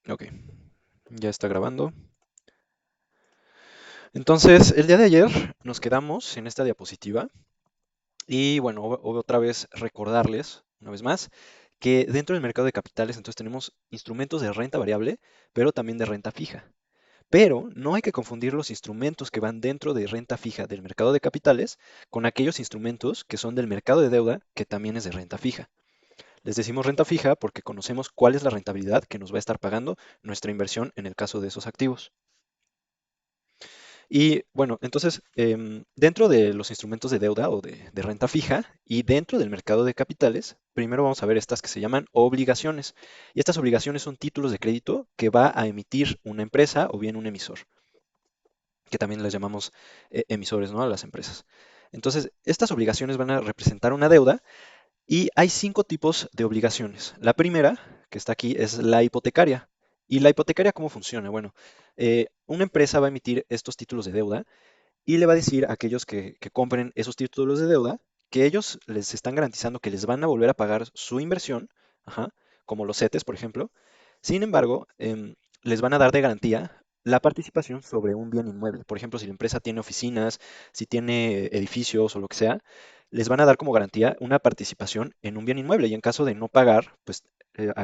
Ok, ya está grabando. Entonces, el día de ayer nos quedamos en esta diapositiva y bueno, otra vez recordarles, una vez más, que dentro del mercado de capitales entonces tenemos instrumentos de renta variable, pero también de renta fija. Pero no hay que confundir los instrumentos que van dentro de renta fija del mercado de capitales con aquellos instrumentos que son del mercado de deuda, que también es de renta fija. Les decimos renta fija porque conocemos cuál es la rentabilidad que nos va a estar pagando nuestra inversión en el caso de esos activos. Y bueno, entonces, dentro de los instrumentos de deuda o de renta fija y dentro del mercado de capitales, primero vamos a ver estas que se llaman obligaciones. Y estas obligaciones son títulos de crédito que va a emitir una empresa o bien un emisor, que también les llamamos emisores, ¿no? A las empresas. Entonces, estas obligaciones van a representar una deuda y hay cinco tipos de obligaciones. La primera, que está aquí, es la hipotecaria. ¿Y la hipotecaria cómo funciona? Bueno, una empresa va a emitir estos títulos de deuda y le va a decir a aquellos que compren esos títulos de deuda que ellos les están garantizando que les van a volver a pagar su inversión, ajá, como los CETES, por ejemplo. Sin embargo, les van a dar de garantía la participación sobre un bien inmueble. Por ejemplo, si la empresa tiene oficinas, si tiene edificios o lo que sea, les van a dar como garantía una participación en un bien inmueble y en caso de no pagar, pues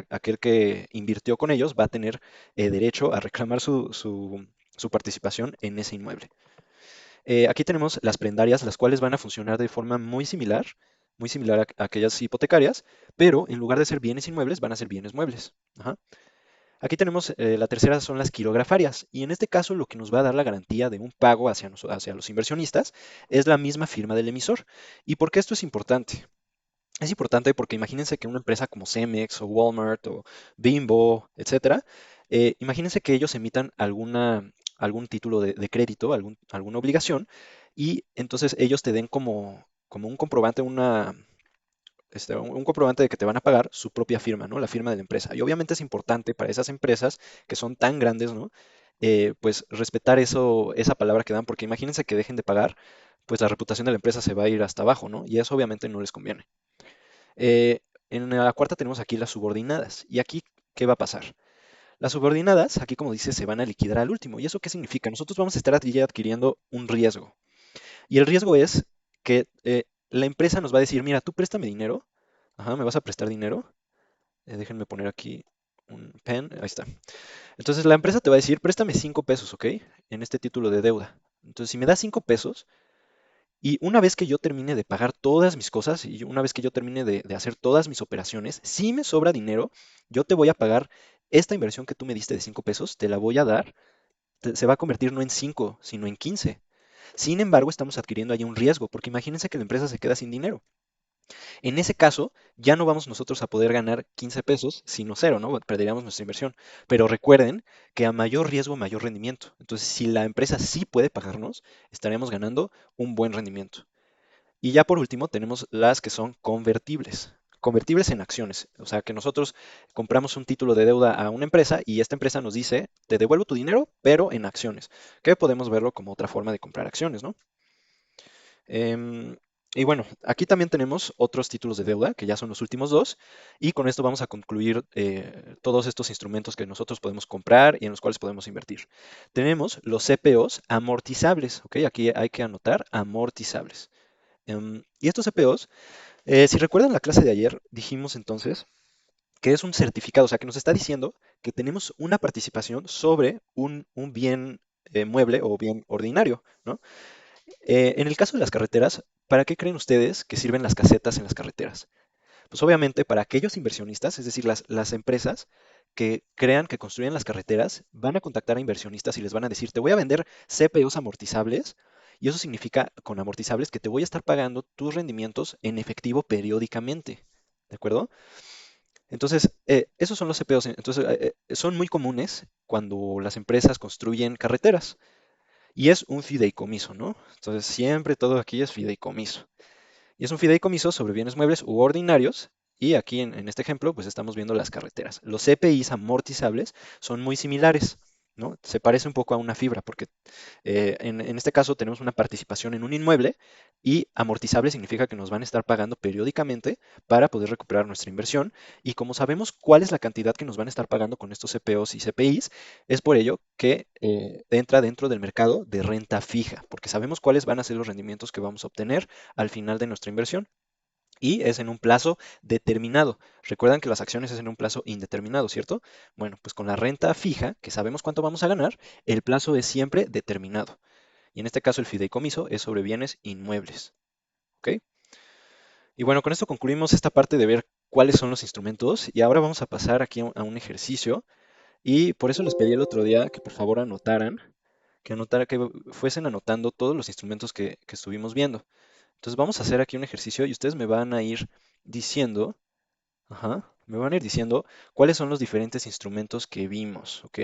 aquel que invirtió con ellos va a tener derecho a reclamar su participación en ese inmueble. Aquí tenemos las prendarias, las cuales van a funcionar de forma muy similar a aquellas hipotecarias, pero en lugar de ser bienes inmuebles, van a ser bienes muebles. Ajá. Aquí tenemos la tercera, son las quirografarias, y en este caso lo que nos va a dar la garantía de un pago hacia los inversionistas es la misma firma del emisor. ¿Y por qué esto es importante? Es importante porque imagínense que una empresa como Cemex o Walmart o Bimbo, etcétera, imagínense que ellos emitan algún título de crédito, alguna obligación, y entonces ellos te den como un comprobante, un comprobante de que te van a pagar su propia firma, ¿no? La firma de la empresa. Y obviamente es importante para esas empresas que son tan grandes, ¿no? Pues respetar esa palabra que dan, porque imagínense que dejen de pagar, pues la reputación de la empresa se va a ir hasta abajo, ¿no? Y eso obviamente no les conviene. Eh, en la cuarta tenemos aquí las subordinadas. ¿Y aquí qué va a pasar? Las subordinadas, aquí como dice, se van a liquidar al último. ¿Y eso qué significa? Nosotros vamos a estar adquiriendo un riesgo. Y el riesgo es que la empresa nos va a decir, mira, tú préstame dinero. Ajá, me vas a prestar dinero. Déjenme poner aquí un pen. Ahí está. Entonces la empresa te va a decir, préstame 5 pesos, ¿ok? En este título de deuda. Entonces, si me das 5 pesos, y una vez que yo termine de pagar todas mis cosas y una vez que yo termine de hacer todas mis operaciones, si me sobra dinero, yo te voy a pagar esta inversión que tú me diste de 5 pesos, te la voy a dar, se va a convertir no en 5, sino en 15. Sin embargo, estamos adquiriendo ahí un riesgo, porque imagínense que la empresa se queda sin dinero. En ese caso, ya no vamos nosotros a poder ganar 15 pesos, sino cero, ¿no? Perderíamos nuestra inversión. Pero recuerden que a mayor riesgo, mayor rendimiento. Entonces, si la empresa sí puede pagarnos, estaremos ganando un buen rendimiento. Y ya por último tenemos las que son convertibles. Convertibles en acciones. O sea que nosotros compramos un título de deuda a una empresa y esta empresa nos dice, te devuelvo tu dinero, pero en acciones. Que podemos verlo como otra forma de comprar acciones, ¿no? Em, y bueno, aquí también tenemos otros títulos de deuda, que ya son los últimos dos, y con esto vamos a concluir todos estos instrumentos que nosotros podemos comprar y en los cuales podemos invertir. Tenemos los CPOs amortizables, ¿ok? Aquí hay que anotar amortizables. Y estos CPOs, si recuerdan la clase de ayer, dijimos entonces que es un certificado, o sea, que nos está diciendo que tenemos una participación sobre un bien mueble o bien ordinario, ¿no? En el caso de las carreteras, ¿para qué creen ustedes que sirven las casetas en las carreteras? Pues obviamente para aquellos inversionistas, es decir, las empresas que crean que construyen las carreteras, van a contactar a inversionistas y les van a decir, te voy a vender CPOs amortizables, y eso significa con amortizables que te voy a estar pagando tus rendimientos en efectivo periódicamente. ¿De acuerdo? Entonces, esos son los CPOs. Entonces, son muy comunes cuando las empresas construyen carreteras. Y es un fideicomiso, ¿no? Entonces, siempre todo aquí es fideicomiso. Y es un fideicomiso sobre bienes muebles u ordinarios. Y aquí en este ejemplo, pues estamos viendo las carreteras. Los CPIs amortizables son muy similares. ¿no? Se parece un poco a una fibra, porque en este caso tenemos una participación en un inmueble y amortizable significa que nos van a estar pagando periódicamente para poder recuperar nuestra inversión. Y como sabemos cuál es la cantidad que nos van a estar pagando con estos CPOs y CPIs, es por ello que entra dentro del mercado de renta fija, porque sabemos cuáles van a ser los rendimientos que vamos a obtener al final de nuestra inversión y es en un plazo determinado. Recuerdan que las acciones es en un plazo indeterminado, ¿cierto? Bueno, pues con la renta fija, que sabemos cuánto vamos a ganar, el plazo es siempre determinado. Y en este caso el fideicomiso es sobre bienes inmuebles. ¿Ok? Y bueno, con esto concluimos esta parte de ver cuáles son los instrumentos y ahora vamos a pasar aquí a un ejercicio y por eso les pedí el otro día que por favor anotaran, que fuesen anotando todos los instrumentos que estuvimos viendo. Entonces vamos a hacer aquí un ejercicio y ustedes me van a ir diciendo. Ajá. Me van a ir diciendo cuáles son los diferentes instrumentos que vimos, ¿ok?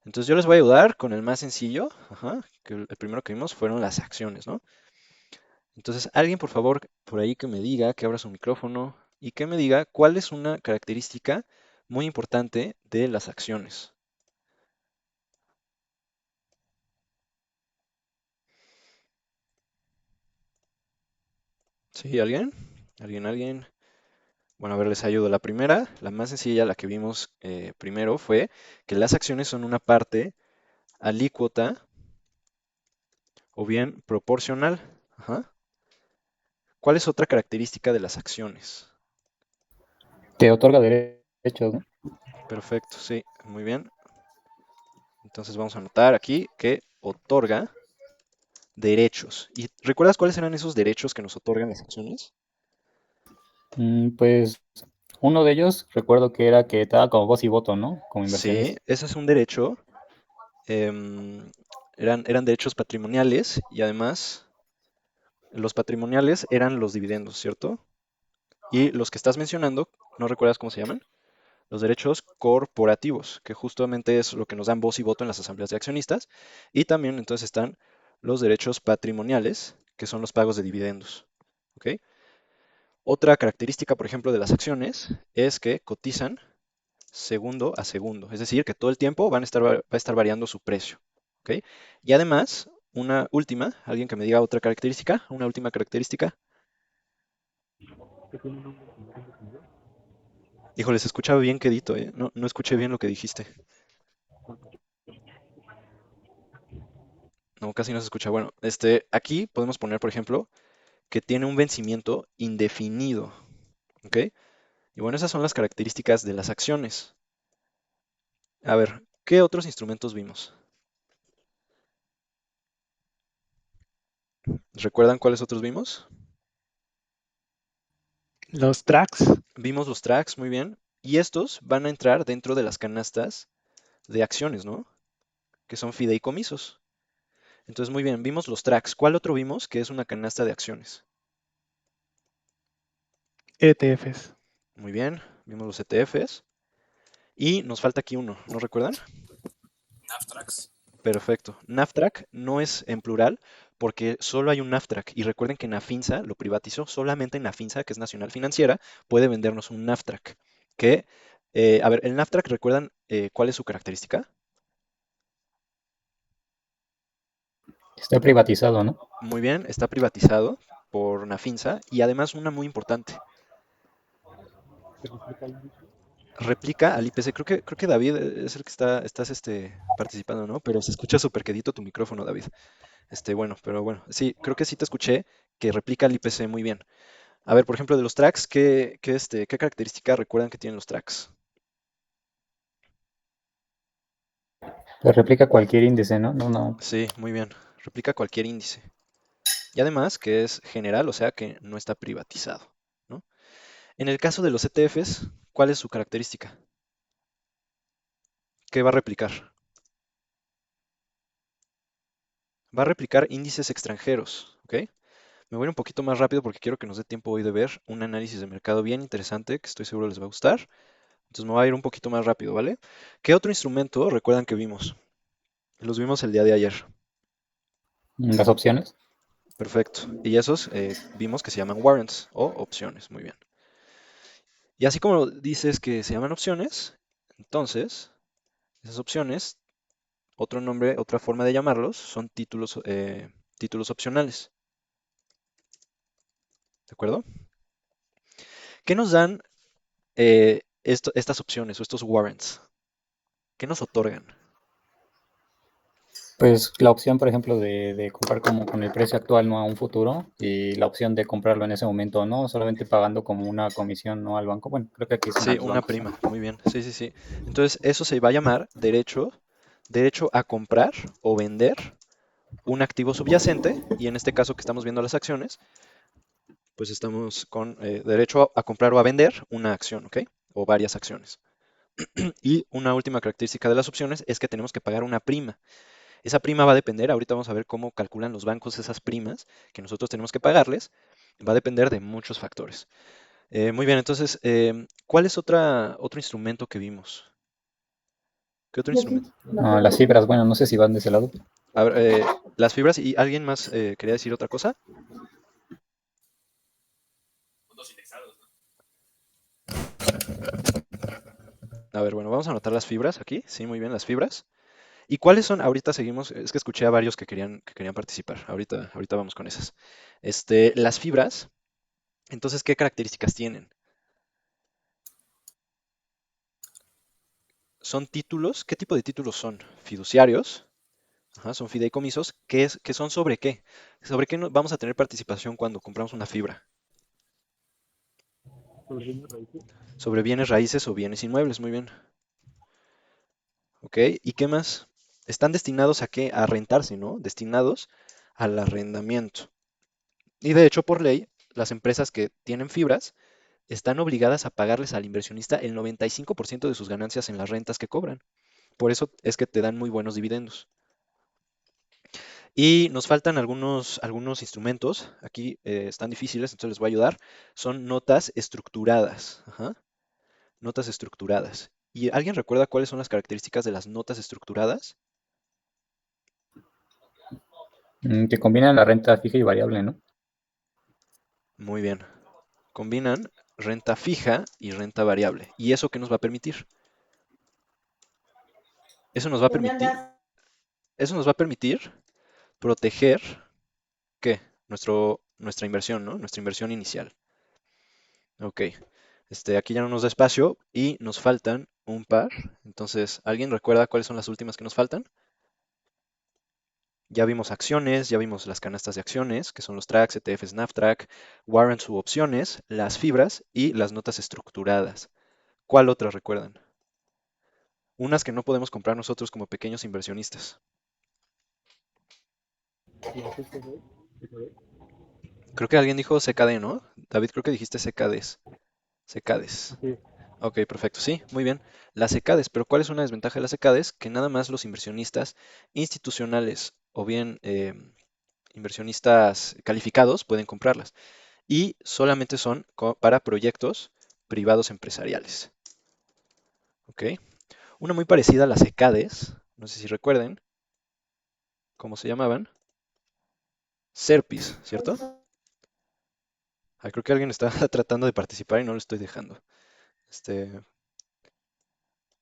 Entonces yo les voy a ayudar con el más sencillo, ajá, que el primero que vimos fueron las acciones, ¿no? Entonces alguien por favor por ahí que me diga, que abra su micrófono y que me diga cuál es una característica muy importante de las acciones. ¿Sí? ¿Alguien? ¿Alguien? Bueno, a ver, les ayudo. La primera, la más sencilla, la que vimos primero fue que las acciones son una parte alícuota o bien proporcional. Ajá. ¿Cuál es otra característica de las acciones? Te otorga derechos, ¿no? Perfecto, sí, muy bien. Entonces vamos a anotar aquí que otorga derechos. ¿Y recuerdas cuáles eran esos derechos que nos otorgan las acciones? Pues uno de ellos recuerdo que era que te daba como voz y voto, ¿no? Como Sí, inversionista. ese es un derecho. em, eran derechos patrimoniales y además los patrimoniales eran los dividendos, ¿cierto? Y los que estás mencionando, ¿no recuerdas cómo se llaman? Los derechos corporativos, que justamente es lo que nos dan voz y voto en las asambleas de accionistas. Y también entonces están los derechos patrimoniales, que son los pagos de dividendos. ¿Ok? Otra característica, por ejemplo, de las acciones es que cotizan segundo a segundo, es decir, que todo el tiempo va a estar variando su precio. ¿Ok? Y además, una última, alguien que me diga otra característica, una última característica. Híjole, se escuchaba bien quedito, ¿eh? No, no escuché bien lo que dijiste. No, casi no se escucha. Bueno, aquí podemos poner, por ejemplo, que tiene un vencimiento indefinido. ¿Ok? Y bueno, esas son las características de las acciones. A ver, ¿qué otros instrumentos vimos? ¿Recuerdan cuáles otros vimos? Los tracks, Vimos los tracks, muy bien. Y estos van a entrar dentro de las canastas de acciones, ¿no? Que son fideicomisos. Entonces, muy bien, vimos los tracks. ¿Cuál otro vimos que es una canasta de acciones? ETFs, Muy bien, vimos los ETFs. Y nos falta aquí uno, ¿no recuerdan? Perfecto. NAFTRAC no es en plural porque solo hay un NAFTRAC. Y recuerden que Nafinsa lo privatizó. Solamente Nafinsa, que es Nacional Financiera, puede vendernos un NAFTRAC. Que, a ver, el NAFTRAC, ¿recuerdan cuál es su característica? Está privatizado, ¿no? Muy bien, está privatizado por Nafinsa y además una muy importante. Replica al IPC. Creo que David es el que estás participando, ¿no? Pero se escucha súper quedito tu micrófono, David. Bueno, pero bueno, sí, creo que sí te escuché que replica al IPC muy bien. A ver, por ejemplo, de los tracks, ¿qué característica recuerdan que tienen los tracks? Pues replica cualquier índice, ¿no? No, no. Sí, muy bien. Replica cualquier índice. Y además que es general, o sea que no está privatizado, ¿no? En el caso de los ETFs, ¿cuál es su característica? ¿Qué va a replicar? Va a replicar índices extranjeros, ¿ok? Me voy a ir un poquito más rápido porque quiero que nos dé tiempo hoy de ver un análisis de mercado bien interesante que estoy seguro les va a gustar. Entonces me voy a ir un poquito más rápido, ¿vale? ¿Qué otro instrumento recuerdan que vimos? Los vimos el día de ayer. Las opciones. Perfecto. Y esos vimos que se llaman warrants o opciones. Muy bien. Y así como dices que se llaman opciones, entonces esas opciones Otro nombre, otra forma de llamarlos son títulos opcionales. ¿De acuerdo? ¿Qué nos dan estas opciones o estos warrants? ¿Qué nos otorgan? Pues la opción, por ejemplo, de comprar como con el precio actual, no a un futuro, y la opción de comprarlo en ese momento, no solamente pagando como una comisión, no al banco. Bueno, creo que aquí son a Sí, los una bancos, ¿no? prima. Muy bien. Sí, sí, sí. Entonces, eso se va a llamar derecho a comprar o vender un activo subyacente. Y en este caso que estamos viendo las acciones, pues estamos con derecho a comprar o a vender una acción, ¿ok? O varias acciones. Y una última característica de las opciones es que tenemos que pagar una prima. Esa prima va a depender, ahorita vamos a ver cómo calculan los bancos esas primas que nosotros tenemos que pagarles. Va a depender de muchos factores. Muy bien, entonces, ¿cuál es otro instrumento que vimos? ¿Qué otro instrumento? Ah, las cifras, bueno, no sé si van de ese lado. A ver, las fibras y alguien más quería decir otra cosa. A ver, bueno, vamos a anotar las fibras aquí. Sí, muy bien, las fibras. ¿Y cuáles son? Ahorita seguimos, es que escuché a varios que querían participar. Ahorita vamos con esas. Las fibras, entonces, ¿qué características tienen? Son títulos, ¿qué tipo de títulos son? Fiduciarios, ajá, son fideicomisos, ¿que son sobre qué? ¿Sobre qué vamos a tener participación cuando compramos una fibra? Sobre bienes raíces o bienes inmuebles, muy bien. ¿Ok? ¿Y qué más? Están destinados a qué? A rentarse, ¿no? Destinados al arrendamiento. Y de hecho, por ley, las empresas que tienen fibras están obligadas a pagarles al inversionista el 95% de sus ganancias en las rentas que cobran. Por eso es que te dan muy buenos dividendos. Y nos faltan algunos instrumentos. Aquí están difíciles, entonces les voy a ayudar. Son notas estructuradas. Ajá, notas estructuradas. ¿Y alguien recuerda cuáles son las características de las notas estructuradas? Que combinan la renta fija y variable, ¿no? Muy bien. Combinan renta fija y renta variable. ¿Y eso qué nos va a permitir? Eso nos va a permitir, eso nos va a permitir proteger, ¿qué? Nuestra inversión, ¿no? Nuestra inversión inicial. Ok. Aquí ya no nos da espacio y nos faltan un par. Entonces, ¿alguien recuerda cuáles son las últimas que nos faltan? Ya vimos acciones, ya vimos las canastas de acciones, que son los tracks, ETFs, NAVTRAC, warrants u opciones, las fibras y las notas estructuradas. ¿Cuál otra recuerdan? Unas que no podemos comprar nosotros como pequeños inversionistas. Creo que alguien dijo CKD, ¿no? David, creo que dijiste CKDs. CKDs. Ok, perfecto. Sí, muy bien. Las CKDs, pero ¿cuál es una desventaja de las CKDs? Que nada más los inversionistas institucionales o bien inversionistas calificados pueden comprarlas. Y solamente son para proyectos privados empresariales. Ok. Una muy parecida a las CKDs, no sé si recuerden cómo se llamaban. SERPIs, ¿cierto? Ah, creo que alguien está tratando de participar y no lo estoy dejando. Este,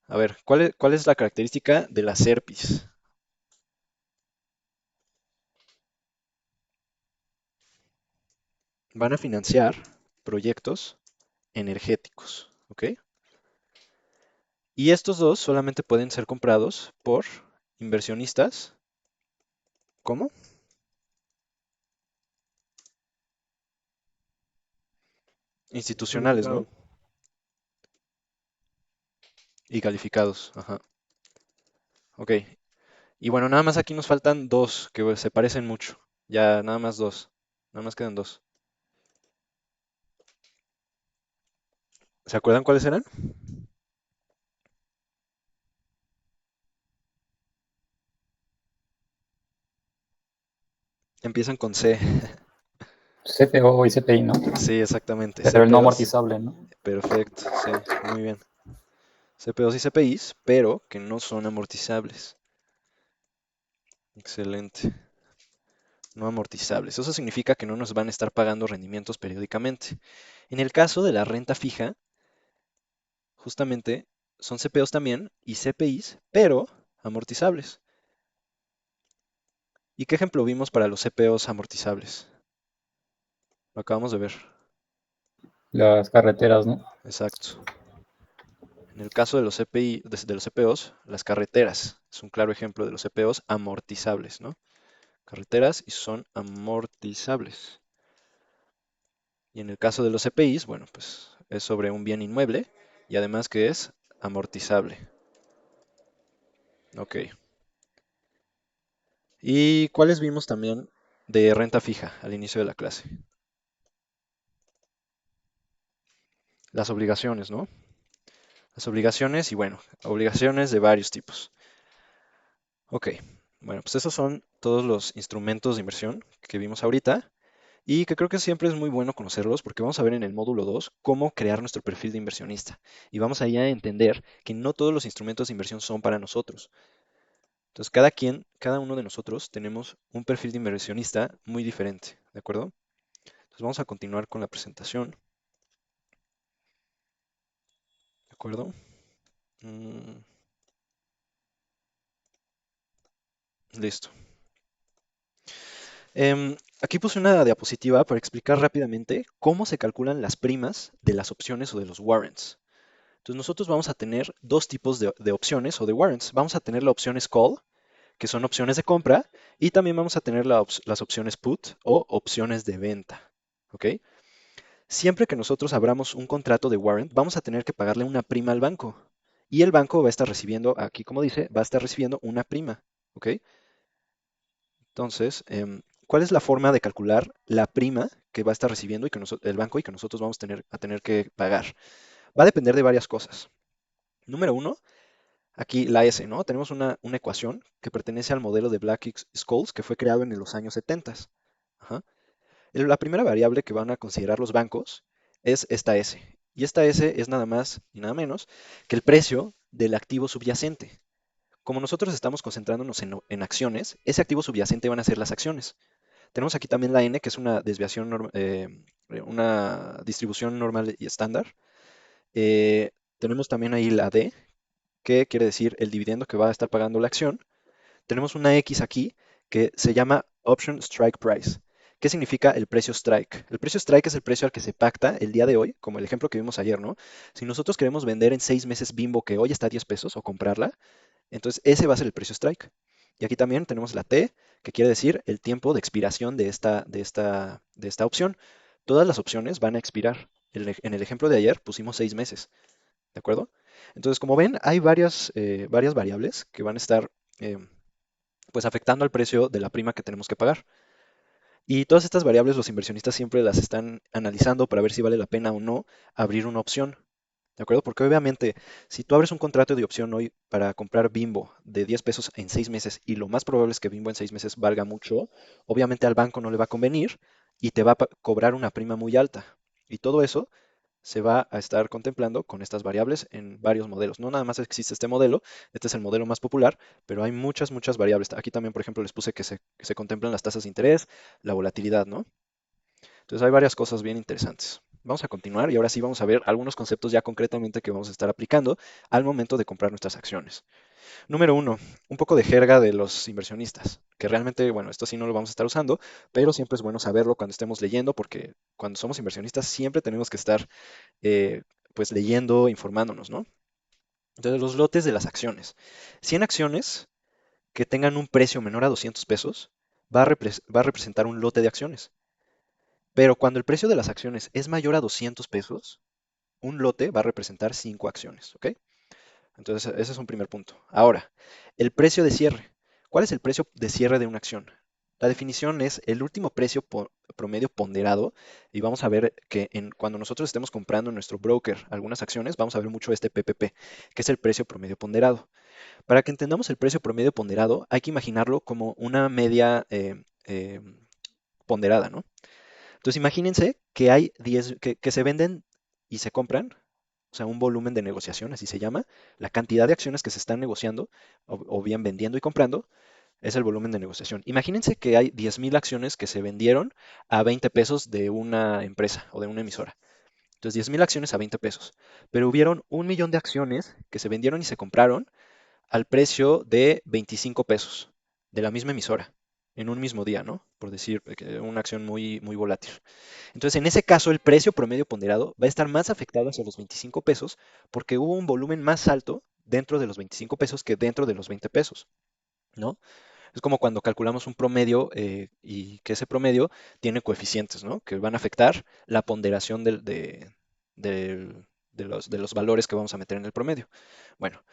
a ver, ¿cuál es la característica de las SERPIs? Van a financiar proyectos energéticos, ¿ok? Y estos dos solamente pueden ser comprados por inversionistas, ¿cómo? Institucionales, ¿no? Y calificados, ajá. Ok. Y bueno, nada más aquí nos faltan dos que se parecen mucho. Ya, nada más dos. Nada más quedan dos. ¿Se acuerdan cuáles eran? Empiezan con C. CPO y CPI, ¿no? Sí, exactamente. Pero el no CPOs. amortizable, ¿no? Perfecto, sí, muy bien. CPOs y CPIs, pero que no son amortizables. Excelente. No amortizables. Eso significa que no nos van a estar pagando rendimientos periódicamente. En el caso de la renta fija, justamente son CPOs también y CPIs, pero amortizables. ¿Y qué ejemplo vimos para los CPOs amortizables? Lo acabamos de ver. Las carreteras, ¿no? Exacto. En el caso de los CPI, de los CPOs, las carreteras es un claro ejemplo de los CPOs amortizables, ¿no? Carreteras y son amortizables. Y en el caso de los CPIs, bueno, pues es sobre un bien inmueble y además que es amortizable. Ok. ¿Y cuáles vimos también de renta fija al inicio de la clase? Las obligaciones, ¿no? Las obligaciones y bueno, obligaciones de varios tipos. Ok, bueno, pues esos son todos los instrumentos de inversión que vimos ahorita y que creo que siempre es muy bueno conocerlos porque vamos a ver en el módulo 2 cómo crear nuestro perfil de inversionista y vamos ahí a entender que no todos los instrumentos de inversión son para nosotros. Entonces, cada uno de nosotros tenemos un perfil de inversionista muy diferente, ¿de acuerdo? Entonces, vamos a continuar con la presentación, ¿de acuerdo? Mm, listo. Aquí puse una diapositiva para explicar rápidamente cómo se calculan las primas de las opciones o de los warrants. Entonces nosotros vamos a tener dos tipos de opciones o de warrants. Vamos a tener la opción call, que son opciones de compra, y también vamos a tener las opciones put o opciones de venta. ¿Ok? Siempre que nosotros abramos un contrato de warrant, vamos a tener que pagarle una prima al banco. Y el banco va a estar recibiendo, aquí como dice, va a estar recibiendo una prima. ¿Ok? Entonces, ¿cuál es la forma de calcular la prima que va a estar recibiendo y que el banco y que nosotros vamos a tener que pagar? Va a depender de varias cosas. Número uno, aquí la S, ¿no? Tenemos una ecuación que pertenece al modelo de Black-Scholes que fue creado en los años 70. Ajá. La primera variable que van a considerar los bancos es esta S. Y esta S es nada más y nada menos que el precio del activo subyacente. Como nosotros estamos concentrándonos en acciones, ese activo subyacente van a ser las acciones. Tenemos aquí también la N, que es una desviación, una distribución normal y estándar. Tenemos también ahí la D, que quiere decir el dividendo que va a estar pagando la acción. Tenemos una X aquí que se llama Option Strike Price. ¿Qué significa el precio strike? El precio strike es el precio al que se pacta el día de hoy, como el ejemplo que vimos ayer, ¿no? Si nosotros queremos vender en 6 meses Bimbo que hoy está a 10 pesos o comprarla, entonces ese va a ser el precio strike. Y aquí también tenemos la T, que quiere decir el tiempo de expiración de esta opción. Todas las opciones van a expirar. En el ejemplo de ayer pusimos 6 meses, ¿de acuerdo? Entonces, como ven, hay varias variables que van a estar eh, pues afectando al precio de la prima que tenemos que pagar. Y todas estas variables los inversionistas siempre las están analizando para ver si vale la pena o no abrir una opción. ¿De acuerdo? Porque obviamente, si tú abres un contrato de opción hoy para comprar Bimbo de 10 pesos en 6 meses y lo más probable es que Bimbo en 6 meses valga mucho, obviamente al banco no le va a convenir y te va a cobrar una prima muy alta. Y todo eso se va a estar contemplando con estas variables en varios modelos. No nada más existe este modelo, este es el modelo más popular, pero hay muchas variables. Aquí también, por ejemplo, les puse que se contemplan las tasas de interés, la volatilidad, ¿no? Entonces hay varias cosas bien interesantes. Vamos a continuar y ahora sí vamos a ver algunos conceptos ya concretamente que vamos a estar aplicando al momento de comprar nuestras acciones. Número uno, un poco de jerga de los inversionistas, que realmente, bueno, esto sí no lo vamos a estar usando, pero siempre es bueno saberlo cuando estemos leyendo, porque cuando somos inversionistas siempre tenemos que estar eh, pues leyendo, informándonos, ¿no? Entonces, los lotes de las acciones. 100 acciones que tengan un precio menor a 200 pesos va a representar un lote de acciones. Pero cuando el precio de las acciones es mayor a 200 pesos, un lote va a representar 5 acciones, ¿ok? Entonces, ese es un primer punto. Ahora, el precio de cierre. ¿Cuál es el precio de cierre de una acción? La definición es el último precio promedio ponderado y vamos a ver que cuando nosotros estemos comprando en nuestro broker algunas acciones, vamos a ver mucho este PPP, que es el precio promedio ponderado. Para que entendamos el precio promedio ponderado, hay que imaginarlo como una media ponderada, ¿no? Entonces imagínense que hay 10 que se venden y se compran, o sea, un volumen de negociación, así se llama, la cantidad de acciones que se están negociando o bien vendiendo y comprando es el volumen de negociación. Imagínense que hay 10,000 acciones que se vendieron a 20 pesos de una empresa o de una emisora. Entonces, 10,000 acciones a 20 pesos. Pero hubieron 1 millón de acciones que se vendieron y se compraron al precio de 25 pesos de la misma emisora. en un mismo día, ¿no? Por decir, que una acción muy volátil. Entonces, en ese caso, el precio promedio ponderado va a estar más afectado hacia los 25 pesos porque hubo un volumen más alto dentro de los 25 pesos que dentro de los 20 pesos, ¿no? Es como cuando calculamos un promedio y que ese promedio tiene coeficientes, ¿no? Que van a afectar la ponderación del- de los valores que vamos a meter en el promedio. Bueno,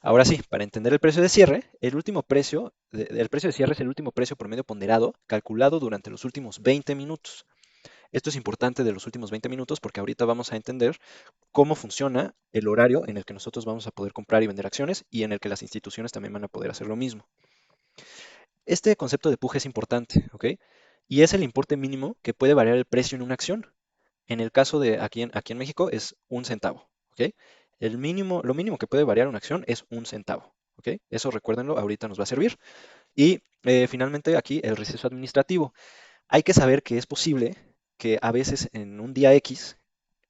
ahora sí, para entender el precio de cierre, el precio de cierre es el último precio promedio ponderado calculado durante los últimos 20 minutos. Esto es importante de los últimos 20 minutos porque ahorita vamos a entender cómo funciona el horario en el que nosotros vamos a poder comprar y vender acciones y en el que las instituciones también van a poder hacer lo mismo. Este concepto de PUJ es importante, ¿ok? Y es el importe mínimo que puede variar el precio en una acción. En el caso de aquí en México es un centavo, ¿ok? Lo mínimo que puede variar una acción es un centavo, ¿ok? Eso recuérdenlo, ahorita nos va a servir. Y finalmente aquí el receso administrativo. Hay que saber que es posible que a veces en un día X,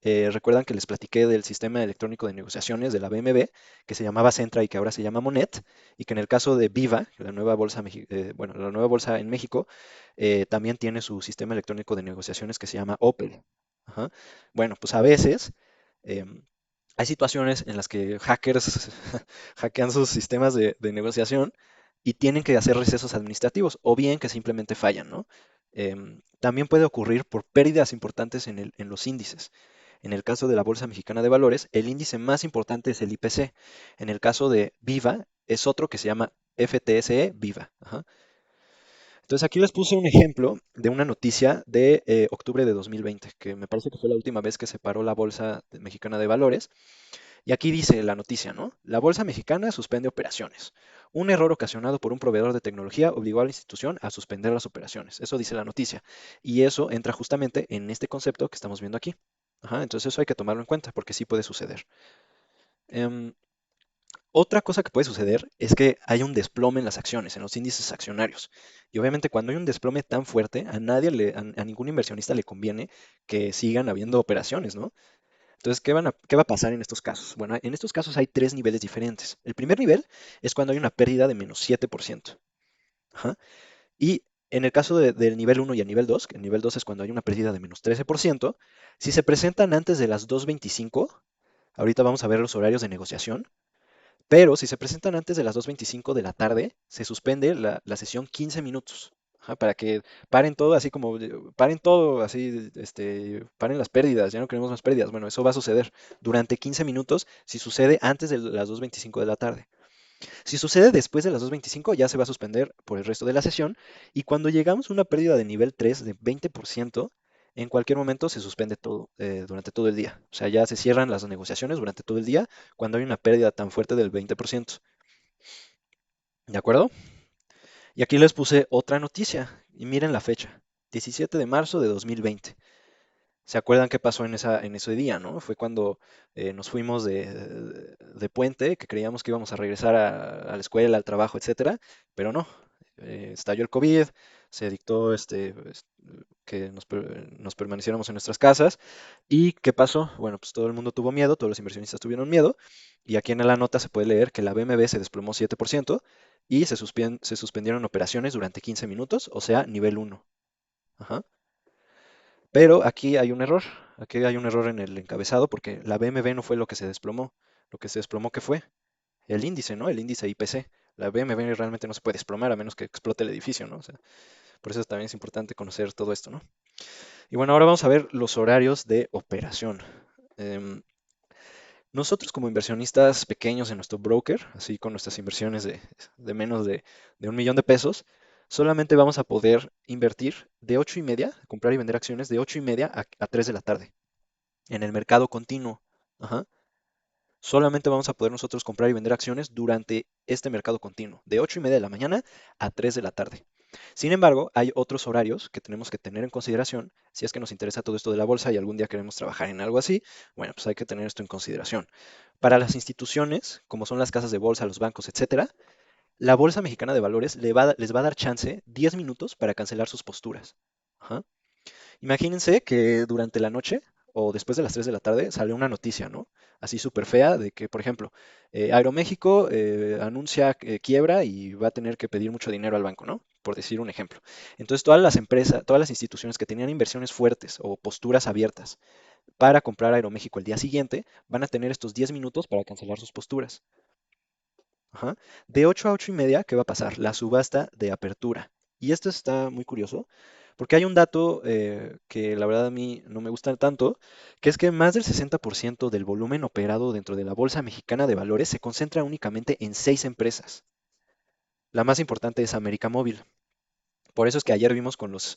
recuerdan que les platiqué del sistema electrónico de negociaciones de la BMB, que se llamaba Centra y que ahora se llama Monet, y que en el caso de Viva, la nueva bolsa, bueno, la nueva bolsa en México, también tiene su sistema electrónico de negociaciones que se llama Opel. Ajá. Bueno, pues a veces em, hay situaciones en las que hackers hackean sus sistemas de negociación y tienen que hacer recesos administrativos o bien que simplemente fallan, ¿no? También puede ocurrir por pérdidas importantes en los índices. En el caso de la Bolsa Mexicana de Valores, el índice más importante es el IPC. En el caso de Viva, es otro que se llama FTSE Viva. Ajá. Entonces aquí les puse un ejemplo de una noticia de octubre de 2020, que me parece que fue la última vez que se paró la Mexicana de Valores. Y aquí dice la noticia, ¿no? La Bolsa Mexicana suspende operaciones. Un error ocasionado por un proveedor de tecnología obligó a la institución a suspender las operaciones. Eso dice la noticia. Y eso entra justamente en este concepto que estamos viendo aquí. Ajá, entonces eso hay que tomarlo en cuenta porque sí puede suceder. Em, Otra cosa que puede suceder es que hay un desplome en las acciones, en los índices accionarios. Y obviamente cuando hay un desplome tan fuerte, a ningún inversionista le conviene que sigan habiendo operaciones, ¿no? Entonces, ¿qué va a pasar en estos casos? Bueno, en estos casos hay tres niveles diferentes. El primer nivel es cuando hay una pérdida de menos 7%. Ajá. Y en el caso del nivel uno y el nivel 2, que el nivel 2 es cuando hay una pérdida de menos 13%, si se presentan antes de las 2:25, ahorita vamos a ver los horarios de negociación, pero si se presentan antes de las 2:25 de la tarde, se suspende la sesión 15 minutos. Ajá, para que paren todo, así como paren todo, así, paren las pérdidas, ya no queremos más pérdidas. Bueno, eso va a suceder durante 15 minutos si sucede antes de las 2:25 de la tarde. Si sucede después de las 2:25, ya se va a suspender por el resto de la sesión. Y cuando llegamos a una pérdida de nivel 3 de 20%, en cualquier momento se suspende todo durante todo el día. O sea, ya se cierran las negociaciones durante todo el día cuando hay una pérdida tan fuerte del 20%. ¿De acuerdo? Y aquí les puse otra noticia. Y miren la fecha. 17 de marzo de 2020. ¿Se acuerdan qué pasó en ese día, no? Fue cuando nos fuimos de puente, que creíamos que íbamos a regresar a la escuela, al trabajo, etcétera, pero no. Estalló el COVID, se dictó que nos permaneciéramos en nuestras casas. ¿Y qué pasó? Bueno, pues todo el mundo tuvo miedo, todos los inversionistas tuvieron miedo, y aquí en la nota se puede leer que la BMB se desplomó 7% y se suspendieron operaciones durante 15 minutos, o sea, nivel uno. Ajá. Pero aquí hay un error en el encabezado porque la BMB no fue lo que se desplomó. Lo que se desplomó, ¿qué fue? El índice, ¿no? El índice IPC. La BMB realmente no se puede desplomar a menos que explote el edificio, ¿no? O sea, por eso también es importante conocer todo esto, ¿no? Y bueno, ahora vamos a ver los horarios de operación. Em, Nosotros como inversionistas pequeños en nuestro broker, así con nuestras inversiones de menos de 1 millón de pesos, solamente vamos a poder invertir de 8:30, comprar y vender acciones de 8:30 a 3 de la tarde en el mercado continuo. Ajá. Solamente vamos a poder nosotros comprar y vender acciones durante este mercado continuo, de 8:30 de la mañana a 3 de la tarde. Sin embargo, hay otros horarios que tenemos que tener en consideración si es que nos interesa todo esto de la bolsa y algún día queremos trabajar en algo así. Bueno, pues hay que tener esto en consideración. Para las instituciones, como son las casas de bolsa, los bancos, etcétera, la Bolsa Mexicana de Valores les va a dar chance 10 minutos para cancelar sus posturas. Ajá. Imagínense que durante la noche o después de las 3 de la tarde sale una noticia, ¿no? Así súper fea de que, por ejemplo, Aeroméxico anuncia quiebra y va a tener que pedir mucho dinero al banco, ¿no? por decir un ejemplo. Entonces, todas las empresas, todas las instituciones que tenían inversiones fuertes o posturas abiertas para comprar Aeroméxico el día siguiente, van a tener estos 10 minutos para cancelar sus posturas. Ajá. De 8 a 8 y media, ¿qué va a pasar? La subasta de apertura. Y esto está muy curioso, porque hay un dato que la verdad a mí no me gusta tanto, que es que más del 60% del volumen operado dentro de la Bolsa Mexicana de Valores se concentra únicamente en 6 empresas. La más importante es América Móvil. Por eso es que ayer vimos con los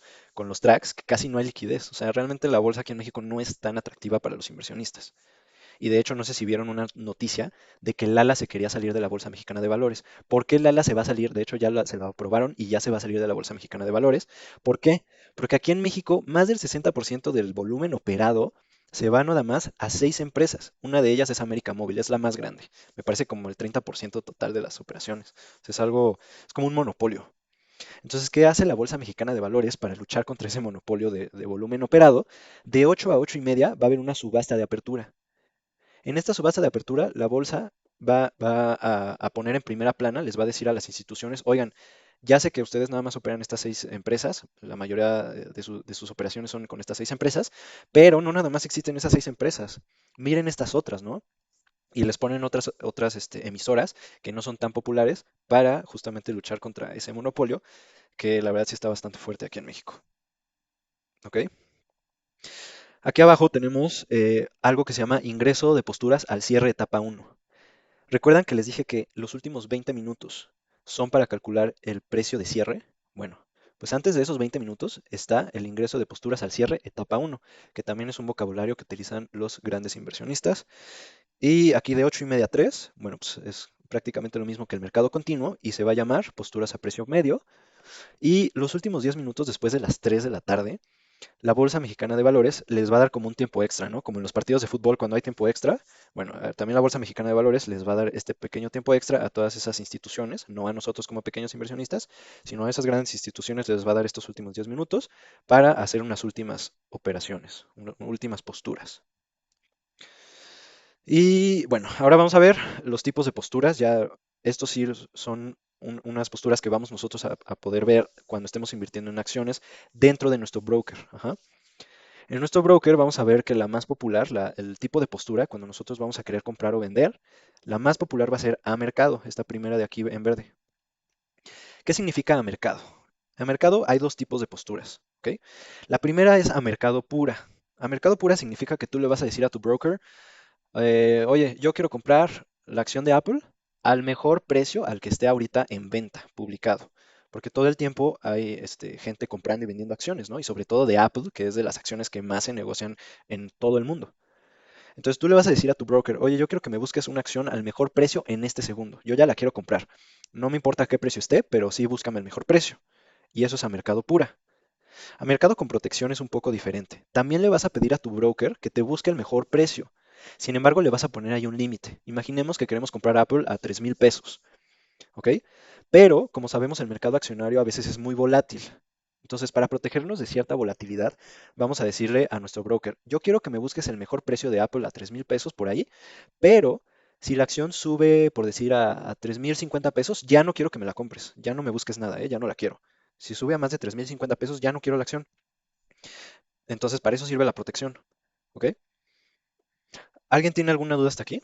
tracks que casi no hay liquidez. O sea, realmente la bolsa aquí en México no es tan atractiva para los inversionistas. Y de hecho, no sé si vieron una noticia de que Lala se quería salir de la Bolsa Mexicana de Valores. ¿Por qué Lala se va a salir? De hecho, ya se lo aprobaron y ya se va a salir de la Bolsa Mexicana de Valores. ¿Por qué? Porque aquí en México más del 60% del volumen operado se va nada más a 6 empresas. Una de ellas es América Móvil, es la más grande. Me parece como el 30% total de las operaciones. O sea, es como un monopolio. Entonces, ¿qué hace la Bolsa Mexicana de Valores para luchar contra ese monopolio de volumen operado? De 8 a 8 y media va a haber una subasta de apertura. En esta subasta de apertura, la bolsa va a poner en primera plana, les va a decir a las instituciones, oigan, ya sé que ustedes nada más operan estas 6 empresas, la mayoría de sus operaciones son con estas 6 empresas, pero no nada más existen esas 6 empresas. Miren estas otras, ¿no? Y les ponen otras emisoras que no son tan populares para justamente luchar contra ese monopolio, que la verdad sí está bastante fuerte aquí en México. ¿Ok? Aquí abajo tenemos algo que se llama ingreso de posturas al cierre etapa 1. ¿Recuerdan que les dije que los últimos 20 minutos son para calcular el precio de cierre? Bueno, pues antes de esos 20 minutos está el ingreso de posturas al cierre etapa 1, que también es un vocabulario que utilizan los grandes inversionistas. Y aquí de 8 y media a 3, bueno, pues es prácticamente lo mismo que el mercado continuo y se va a llamar posturas a precio medio. Y los últimos 10 minutos después de las 3 de la tarde la Bolsa Mexicana de Valores les va a dar como un tiempo extra, ¿no? Como en los partidos de fútbol cuando hay tiempo extra. Bueno, también la Bolsa Mexicana de Valores les va a dar este pequeño tiempo extra a todas esas instituciones, no a nosotros como pequeños inversionistas, sino a esas grandes instituciones les va a dar estos últimos 10 minutos para hacer unas últimas operaciones, últimas posturas. Y bueno, ahora vamos a ver los tipos de posturas. Ya estos sí son unas posturas que vamos nosotros a poder ver cuando estemos invirtiendo en acciones dentro de nuestro broker. Ajá. En nuestro broker vamos a ver que la más popular, el tipo de postura, cuando nosotros vamos a querer comprar o vender, la más popular va a ser a mercado, esta primera de aquí en verde. ¿Qué significa a mercado? A mercado hay dos tipos de posturas, ¿ok? La primera es a mercado pura. A mercado pura significa que tú le vas a decir a tu broker, oye, yo quiero comprar la acción de Apple al mejor precio al que esté ahorita en venta, publicado. Porque todo el tiempo hay gente comprando y vendiendo acciones, ¿no? Y sobre todo de Apple, que es de las acciones que más se negocian en todo el mundo. Entonces tú le vas a decir a tu broker, oye, yo quiero que me busques una acción al mejor precio en este segundo. Yo ya la quiero comprar. No me importa qué precio esté, pero sí búscame el mejor precio. Y eso es a mercado pura. A mercado con protección es un poco diferente. También le vas a pedir a tu broker que te busque el mejor precio. Sin embargo, le vas a poner ahí un límite. Imaginemos que queremos comprar Apple a 3,000 pesos, ¿ok? Pero, como sabemos, el mercado accionario a veces es muy volátil. Entonces, para protegernos de cierta volatilidad, vamos a decirle a nuestro broker, yo quiero que me busques el mejor precio de Apple a 3,000 pesos por ahí, pero si la acción sube, por decir, a 3,050 pesos, ya no quiero que me la compres, ya no me busques nada, ya no la quiero. Si sube a más de 3,050 pesos, ya no quiero la acción. Entonces, para eso sirve la protección, ¿ok? ¿Alguien tiene alguna duda hasta aquí?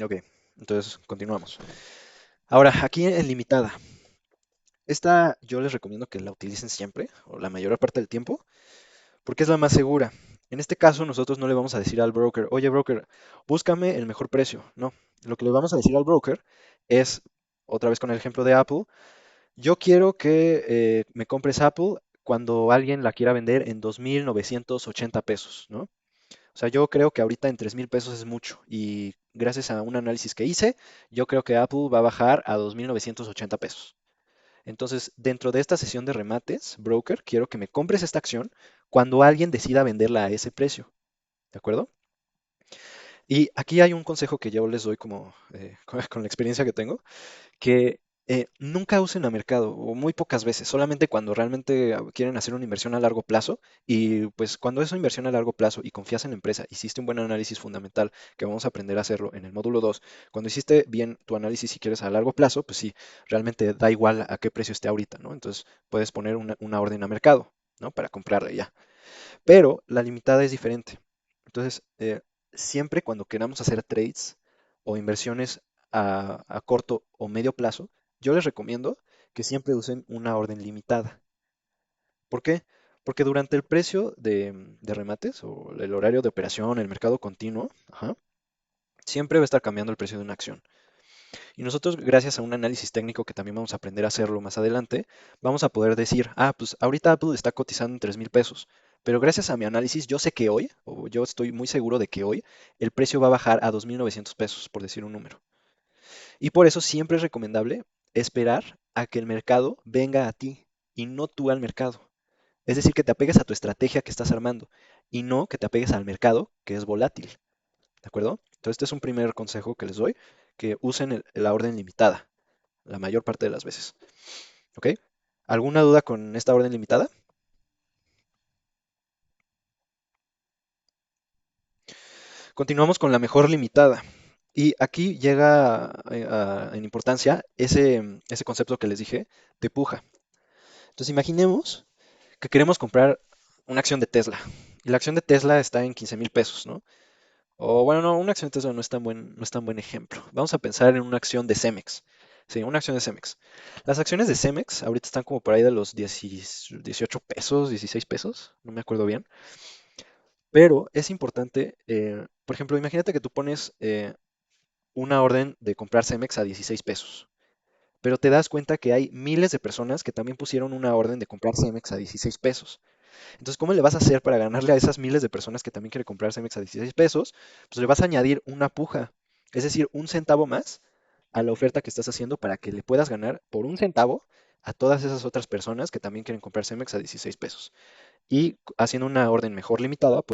Ok, entonces continuamos. Ahora, aquí en limitada. Esta yo les recomiendo que la utilicen siempre, o la mayor parte del tiempo, porque es la más segura. En este caso, nosotros no le vamos a decir al broker, oye broker, búscame el mejor precio. No, lo que le vamos a decir al broker es, otra vez con el ejemplo de Apple, yo quiero que me compres Apple cuando alguien la quiera vender en 2,980 pesos, ¿no? O sea, yo creo que ahorita en 3,000 pesos es mucho y gracias a un análisis que hice, yo creo que Apple va a bajar a 2,980 pesos. Entonces, dentro de esta sesión de remates, broker, quiero que me compres esta acción cuando alguien decida venderla a ese precio. ¿De acuerdo? Y aquí hay un consejo que yo les doy como con la experiencia que tengo, que Nunca usen a mercado o muy pocas veces, solamente cuando realmente quieren hacer una inversión a largo plazo y pues cuando es una inversión a largo plazo y confías en la empresa, hiciste un buen análisis fundamental que vamos a aprender a hacerlo en el módulo 2. Cuando hiciste bien tu análisis si quieres a largo plazo, pues sí, realmente da igual a qué precio esté ahorita, ¿no? Entonces puedes poner una orden a mercado, ¿no? Para comprarla ya. Pero la limitada es diferente. Entonces, siempre cuando queramos hacer trades o inversiones a corto o medio plazo, yo les recomiendo que siempre usen una orden limitada. ¿Por qué? Porque durante el precio de remates o el horario de operación, el mercado continuo, ajá, siempre va a estar cambiando el precio de una acción. Y nosotros, gracias a un análisis técnico que también vamos a aprender a hacerlo más adelante, vamos a poder decir, pues ahorita Apple está cotizando en 3,000 pesos, pero gracias a mi análisis yo sé que hoy, o yo estoy muy seguro de que hoy, el precio va a bajar a 2,900 pesos, por decir un número. Y por eso siempre es recomendable esperar a que el mercado venga a ti y no tú al mercado. Es decir, que te apegues a tu estrategia que estás armando y no que te apegues al mercado que es volátil. ¿De acuerdo? Entonces, este es un primer consejo que les doy, que usen la orden limitada la mayor parte de las veces. ¿Ok? ¿Alguna duda con esta orden limitada? Continuamos con la mejor limitada. Y aquí llega en importancia ese concepto que les dije de puja. Entonces imaginemos que queremos comprar una acción de Tesla. Y la acción de Tesla está en 15,000 pesos, ¿no? O bueno, no, una acción de Tesla no es tan buen ejemplo. Vamos a pensar en una acción de Cemex. Sí, una acción de Cemex. Las acciones de Cemex ahorita están como por ahí de los 18 pesos, 16 pesos, no me acuerdo bien. Pero es importante, por ejemplo, imagínate que tú pones una orden de comprar Cemex a 16 pesos, pero te das cuenta que hay miles de personas que también pusieron una orden de comprar Cemex a 16 pesos. Entonces, ¿cómo le vas a hacer para ganarle a esas miles de personas que también quieren comprar Cemex a 16 pesos? Pues le vas a añadir una puja, es decir, un centavo más a la oferta que estás haciendo para que le puedas ganar por un centavo a todas esas otras personas que también quieren comprar Cemex a 16 pesos. Y haciendo una orden mejor limitada, pues